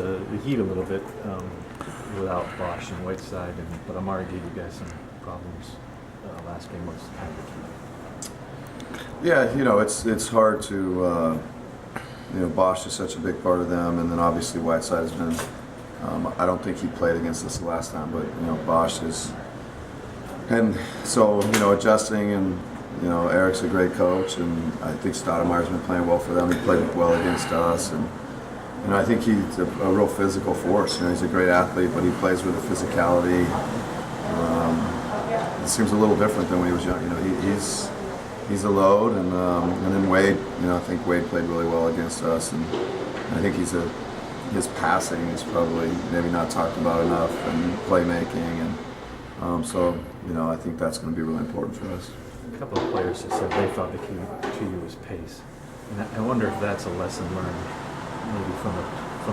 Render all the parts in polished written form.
the heat a little bit without Bosch and Whiteside, but Amari gave you guys some problems last game. What's kind of the key? Yeah, it's hard to, Bosch is such a big part of them, and then obviously Whiteside has been, I don't think he played against us the last time, but, Bosch is, and so, adjusting, and, Eric's a great coach, and I think Stoudemire's been playing well for them. He played well against us, and, I think he's a real physical force. He's a great athlete, but he plays with a physicality. It seems a little different than when he was young. He's a load, and then Wade. I think Wade played really well against us, and I think his passing is probably maybe not talked about enough, and playmaking, and so I think that's going to be really important for us. A couple of players have said they thought the key to you was pace, and I wonder if that's a lesson learned maybe from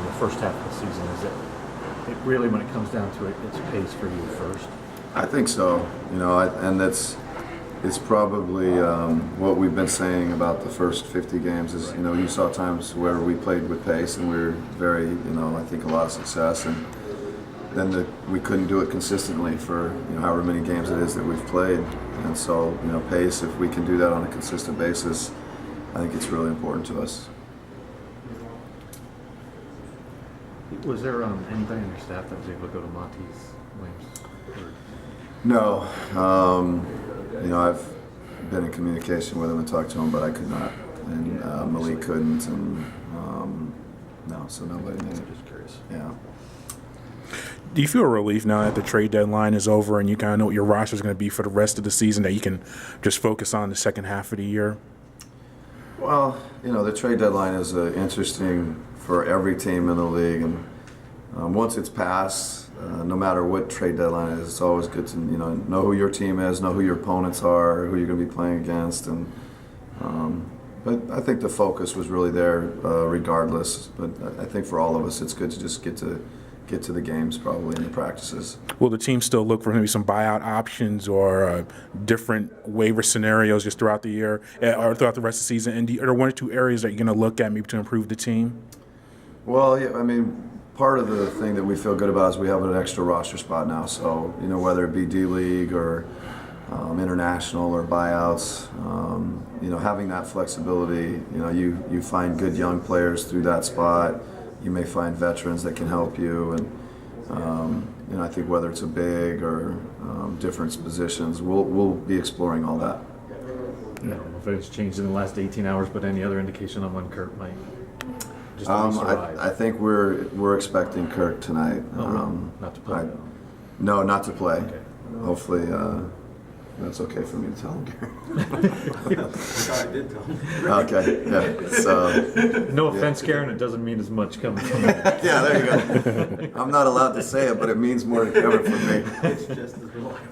the first half of the season. Is it really, when it comes down to it, it's pace for you first? I think so. And it's probably what we've been saying about the first 50 games is, you saw times where we played with pace and we were very, I think a lot of success, and then we couldn't do it consistently for however many games it is that we've played. And so, pace, if we can do that on a consistent basis, I think it's really important to us. Was there anybody on your staff that was able to go to Monty's wings? No. I've been in communication with him and talked to him, but I could not. And Malik couldn't, and no, so nobody knew. Just curious. Yeah. Do you feel a relief now that the trade deadline is over and you kind of know what your roster is going to be for the rest of the season, that you can just focus on the second half of the year? Well, the trade deadline is interesting for every team in the league, and once it's passed, no matter what trade deadline is, it's always good to know who your team is, know who your opponents are, who you're going to be playing against, and but I think the focus was really there regardless. But I think for all of us, it's good to just get to the games, probably, and the practices. Will the team still look for maybe some buyout options or different waiver scenarios just throughout the year or throughout the rest of the season? And are there one or two areas that you're going to look at maybe to improve the team? Well, yeah, part of the thing that we feel good about is we have an extra roster spot now. So, whether it be D-League or international or buyouts, having that flexibility, you find good young players through that spot. You may find veterans that can help you, and I think whether it's a big or different positions, we'll be exploring all that. I don't know if it's changed in the last 18 hours, but any other indication on when Kirk might just I think we're expecting Kirk tonight. Not to play. No, not to play. Okay. Hopefully, that's okay for me to tell him, Gary. I did tell him. Okay, yeah. So, no offense, Karen. It doesn't mean as much coming from me. yeah, there you go. I'm not allowed to say it, but it means more to coming from me. It's just as reliable.